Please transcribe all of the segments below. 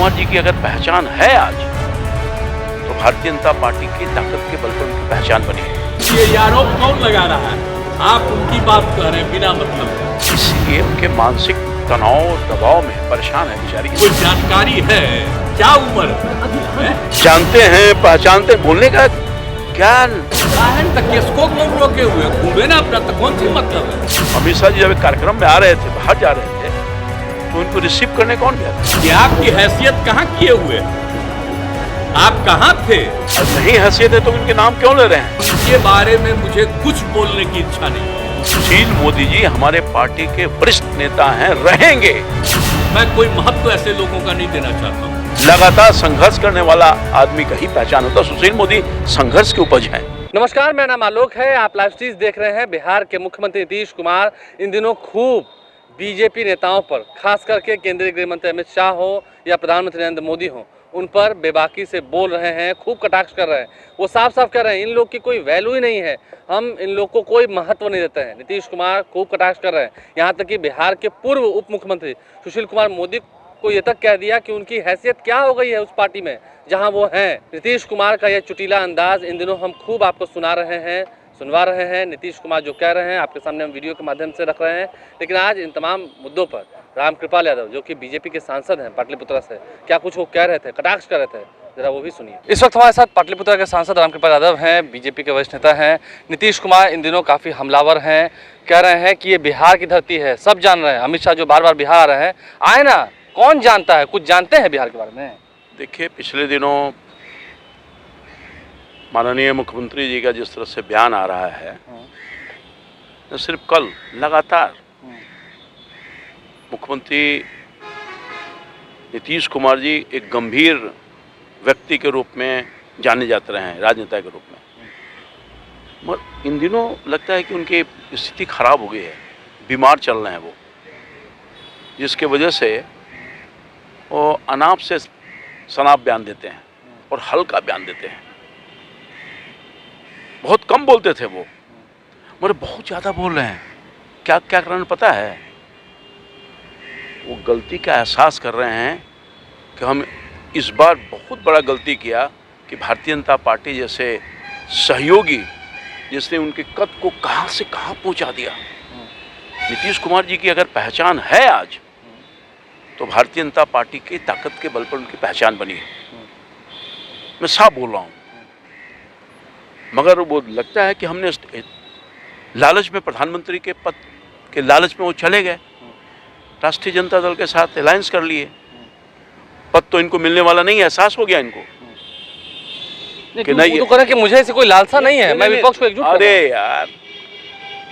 कुमार जी की अगर पहचान है आज, तो भारतीय जनता पार्टी की ताकत के बल पर उनकी पहचान बनी है। ये आरोप कौन लगा रहा है? आप उनकी बात कर रहे हैं बिना मतलब। इसलिए उनके मानसिक तनाव और दबाव में परेशान है बेचारी। कोई जानकारी है? क्या उम्र है? जानते हैं, पहचानते, बोलने का क्या तक किसको लोग रोके हुए घूमे ना अपना, तो कौन सी मतलब है? अमित शाह जी जब कार्यक्रम में आ रहे थे, बाहर जा रहे थे, तो उनको रिसीव करने कौन गया था? ये आपकी हैसियत कहाँ किए हुए? आप कहाँ थे? अब नहीं हैसियत है तो उनके नाम क्यों ले रहे हैं? उनके बारे में मुझे कुछ बोलने की इच्छा नहीं। सुशील मोदी जी हमारे पार्टी के वरिष्ठ नेता हैं, रहेंगे। मैं कोई महत्व ऐसे लोगों का नहीं देना चाहता हूँ। लगातार संघर्ष करने वाला आदमी का ही पहचान होता है। सुशील मोदी संघर्ष की उपज है। नमस्कार, मेरा नाम आलोक है। आप लाइव स्ट्रीम देख रहे हैं। बिहार के मुख्यमंत्री नीतीश कुमार इन दिनों खूब बीजेपी नेताओं पर, खास करके केंद्रीय गृह मंत्री अमित शाह हो या प्रधानमंत्री नरेंद्र मोदी हो, उन पर बेबाकी से बोल रहे हैं, खूब कटाक्ष कर रहे हैं। वो साफ साफ कह रहे हैं इन लोग की कोई वैल्यू ही नहीं है, हम इन लोग को कोई महत्व नहीं देते हैं। नीतीश कुमार खूब कटाक्ष कर रहे हैं। यहाँ तक कि बिहार के पूर्व उप मुख्यमंत्री सुशील कुमार मोदी को ये तक कह दिया कि उनकी हैसियत क्या हो गई है उस पार्टी में जहां वो हैं। नीतीश कुमार का यह चुटीला अंदाज इन दिनों हम खूब आपको सुनवा रहे हैं। नीतीश कुमार जो कह रहे हैं आपके सामने हम वीडियो के माध्यम से रख रहे हैं। लेकिन आज इन तमाम मुद्दों पर रामकृपाल यादव, जो कि बीजेपी के सांसद हैं पाटलिपुत्रा से, क्या कुछ वो कह रहे थे, कटाक्ष कर रहे थे, जरा वो भी सुनिए। इस वक्त हमारे साथ पाटलिपुत्रा के सांसद रामकृपाल यादव हैं, बीजेपी के वरिष्ठ नेता हैं। नीतीश कुमार इन दिनों काफ़ी हमलावर हैं, कह रहे हैं कि ये बिहार की धरती है, सब जान रहे हैं। अमित शाह जो बार बार बिहार आ रहे हैं, आए ना, कौन जानता है, कुछ जानते हैं बिहार के बारे में? देखिए, पिछले दिनों माननीय मुख्यमंत्री जी का जिस तरह से बयान आ रहा है, न सिर्फ कल, लगातार मुख्यमंत्री नीतीश कुमार जी एक गंभीर व्यक्ति के रूप में जाने जाते रहे हैं, राजनेता के रूप में। मगर इन दिनों लगता है कि उनकी स्थिति खराब हो गई है, बीमार चल रहे हैं वो, जिसके वजह से वो अनाप से शनाप बयान देते हैं और हल्का बयान देते हैं। बहुत कम बोलते थे वो, मगर बहुत ज़्यादा बोल रहे हैं। क्या क्या कारण पता है? वो गलती का एहसास कर रहे हैं कि हम इस बार बहुत बड़ा गलती किया कि भारतीय जनता पार्टी जैसे सहयोगी, जिसने उनके कद को कहाँ से कहाँ पहुँचा दिया। नीतीश कुमार जी की अगर पहचान है आज, तो भारतीय जनता पार्टी की ताकत के बल पर उनकी पहचान बनी है। मैं साफ बोल रहा हूँ। मगर वो लगता है कि हमने लालच में, प्रधानमंत्री के पद के लालच में वो चले गए, राष्ट्रीय जनता दल के साथ अलायंस कर लिए। पद तो इनको मिलने वाला नहीं है, एहसास हो गया इनको कि नहीं। तो करें कि मुझे ऐसी कोई लालसा नहीं है, मैं विपक्ष को एकजुट। अरे यार,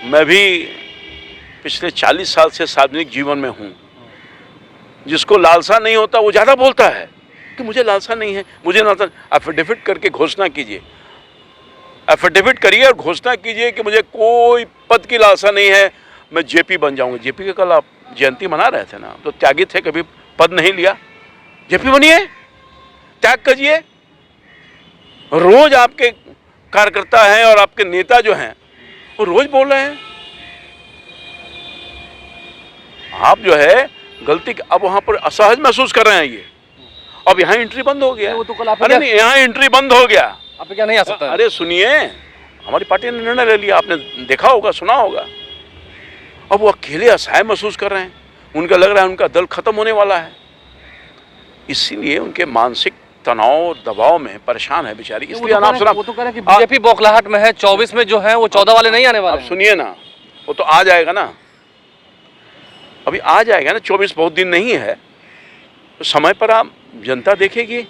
मैं भी पिछले 40 साल से सार्वजनिक जीवन में हूँ। जिसको लालसा नहीं होता वो ज़्यादा बोलता है कि मुझे लालसा नहीं है, मुझे लालसा। एफिडेविट करके घोषणा कीजिए, एफिडेविट करिए और घोषणा कीजिए कि मुझे कोई पद की लालसा नहीं है, मैं जेपी बन जाऊंगा। जेपी के कल आप जयंती मना रहे थे ना, तो त्यागी थे, कभी पद नहीं लिया। जेपी बनिए, त्याग करिए। रोज आपके कार्यकर्ता हैं और आपके नेता जो हैं वो रोज बोल रहे हैं। आप जो है गलती, अब वहां पर असहज महसूस कर रहे हैं ये। अब यहाँ एंट्री बंद हो गया। वो तो कल आप, अरे नहीं, यहाँ एंट्री बंद हो गया, आप क्या नहीं आ सकता? अरे सुनिए, हमारी पार्टी ने निर्णय ले लिया, आपने देखा होगा, सुना होगा। अब वो अकेले असहाय महसूस कर रहे हैं, उनका लग रहा है उनका दल खत्म होने वाला है। इसीलिए उनके मानसिक तनाव और दबाव में परेशान है बेचारी। इसलिए आप सुना, वो तो कह रहे हैं कि बीजेपी बौखलाहट में है, 24 में जो है वो 14 वाले नहीं आने वाले। अब सुनिए ना, वो तो आ जाएगा ना, अभी आ जाएगा ना। 24 बहुत दिन नहीं है, तो समय पर आप जनता देखेगी।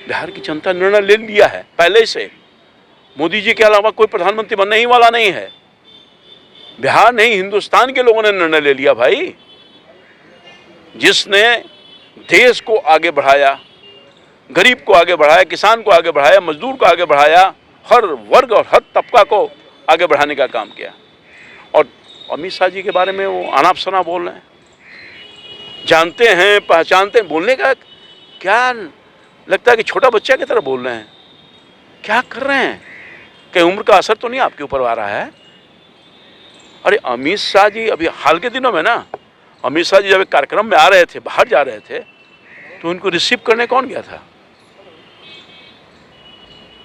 बिहार की जनता निर्णय ले लिया है पहले से। मोदी जी के अलावा कोई प्रधानमंत्री बनने ही वाला नहीं है। बिहार नहीं, हिंदुस्तान के लोगों ने निर्णय ले लिया भाई। जिसने देश को आगे बढ़ाया, गरीब को आगे बढ़ाया, किसान को आगे बढ़ाया, मजदूर को आगे बढ़ाया, हर वर्ग और हर तबका को आगे बढ़ाने का काम किया। और अमित शाह जी के बारे में वो अनाप शनाप बोल रहे हैं। जानते हैं, पहचानते हैं, बोलने का क्या लगता है कि छोटा बच्चा की तरह बोल रहे हैं। क्या कर रहे हैं? कहीं उम्र का असर तो नहीं आपके ऊपर आ रहा है? अरे अमित शाह जी अभी हाल के दिनों में ना, अमित शाह जी जब एक कार्यक्रम में आ रहे थे, बाहर जा रहे थे, तो उनको रिसीव करने कौन गया था?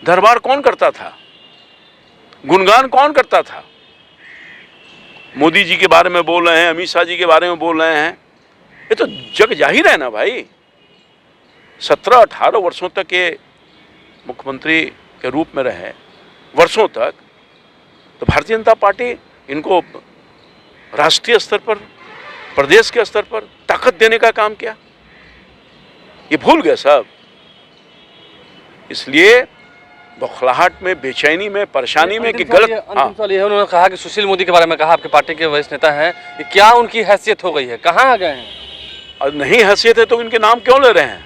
दरबार कौन करता था? गुणगान कौन करता था? मोदी जी के बारे में बोल रहे हैं, अमित शाह जी के बारे में बोल रहे हैं, ये तो जग जाहिर है ना भाई। 17-18 वर्षों तक ये मुख्यमंत्री के रूप में रहे, वर्षों तक, तो भारतीय जनता पार्टी इनको राष्ट्रीय स्तर पर, प्रदेश के स्तर पर ताकत देने का काम किया, ये भूल गए सब। इसलिए बौखलाहट में, बेचैनी में, परेशानी में कि गलत। अंतिम सवाल ये है, उन्होंने कहा कि सुशील मोदी के बारे में कहा, आपके पार्टी के वरिष्ठ नेता हैं, कि क्या उनकी हैसियत हो गई है, कहाँ आ गए हैं? और नहीं हैसियत है तो इनके नाम क्यों ले रहे हैं?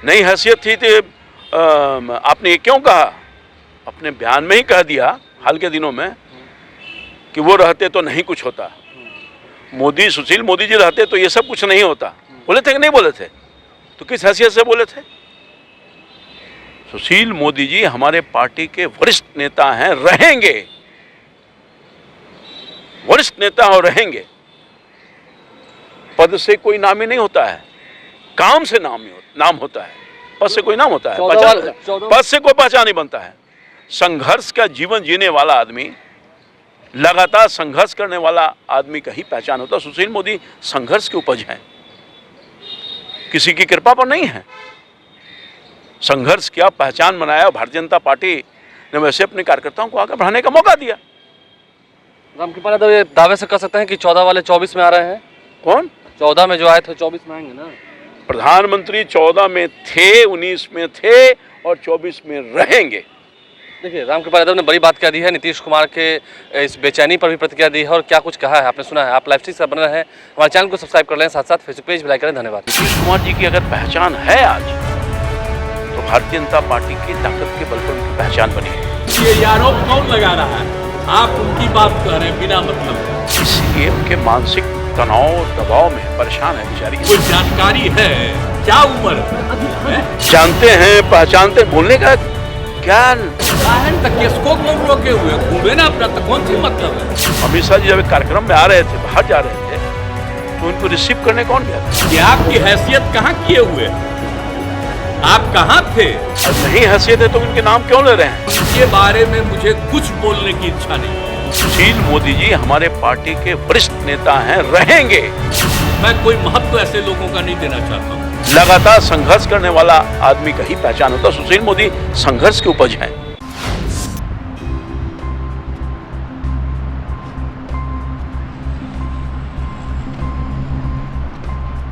नहीं हैसियत थी तो आपने ये क्यों कहा? अपने बयान में ही कह दिया हाल के दिनों में कि वो रहते तो नहीं कुछ होता, मोदी, सुशील मोदी जी रहते तो ये सब कुछ नहीं होता। बोले थे कि नहीं बोले थे? तो किस हैसियत से बोले थे? सुशील मोदी जी हमारे पार्टी के वरिष्ठ नेता हैं, रहेंगे, वरिष्ठ नेता और रहेंगे। पद से कोई नाम ही नहीं होता है, काम से नाम होता है। पद से कोई नाम होता है, पद से कोई पहचान नहीं बनता है। संघर्ष का जीवन जीने वाला आदमी, लगातार संघर्ष करने वाला आदमी का ही पहचान होता है। सुशील मोदी संघर्ष की उपज है, किसी की कृपा पर नहीं है। संघर्ष किया, पहचान बनाया, भारतीय जनता पार्टी ने वैसे अपने कार्यकर्ताओं को आगे बढ़ाने का मौका दिया। रामकृपाल यादव ये दावे से कर सकते हैं कि 14 वाले 24 में आ रहे हैं? कौन? 14 में जो आए थे 24 में आएंगे ना? प्रधानमंत्री 14 में थे, 19 में थे और 24 में रहेंगे। देखिए, रामकृपाल यादव ने बड़ी बात कह दी है, नीतीश कुमार के इस बेचैनी पर भी प्रतिक्रिया दी है, और क्या कुछ कहा है आपने सुना है। आप लाइव स्ट्रीम से बने रहे हैं, हमारे चैनल को सब्सक्राइब कर लें, साथ साथ फेसबुक पेज भी लाइक करें। धन्यवाद। नीतीश कुमार जी की अगर पहचान है आज, तो भारतीय जनता पार्टी की ताकत के बल पर उनकी पहचान बनी है। ये आरोप कौन लगा रहा है? आप उनकी बात कर रहे हैं बिना मतलब। इसलिए उनके मानसिक तनाव, दबाव में परेशान है बेचारी। कोई जानकारी है? क्या उम्र है? जानते हैं, पहचानते, बोलने का ज्ञान। तक किसको घूम रोके हुए घूमे ना अपना, तो कौन सी मतलब है? अमित शाह जी जब एक कार्यक्रम में आ रहे थे, बाहर जा रहे थे, तो उनको रिसीव करने कौन गया था? ये आपकी हैसियत कहाँ किए हुए? आप कहाँ थे? और नहीं हैसियत है तो उनके नाम क्यों ले रहे हैं? इसके बारे में मुझे कुछ बोलने की इच्छा नहीं। सुशील मोदी जी हमारे पार्टी के वरिष्ठ नेता हैं, रहेंगे। मैं कोई महत्व ऐसे लोगों का नहीं देना चाहता हूँ। लगातार संघर्ष करने वाला आदमी का ही पहचान होता है। सुशील मोदी संघर्ष की उपज है।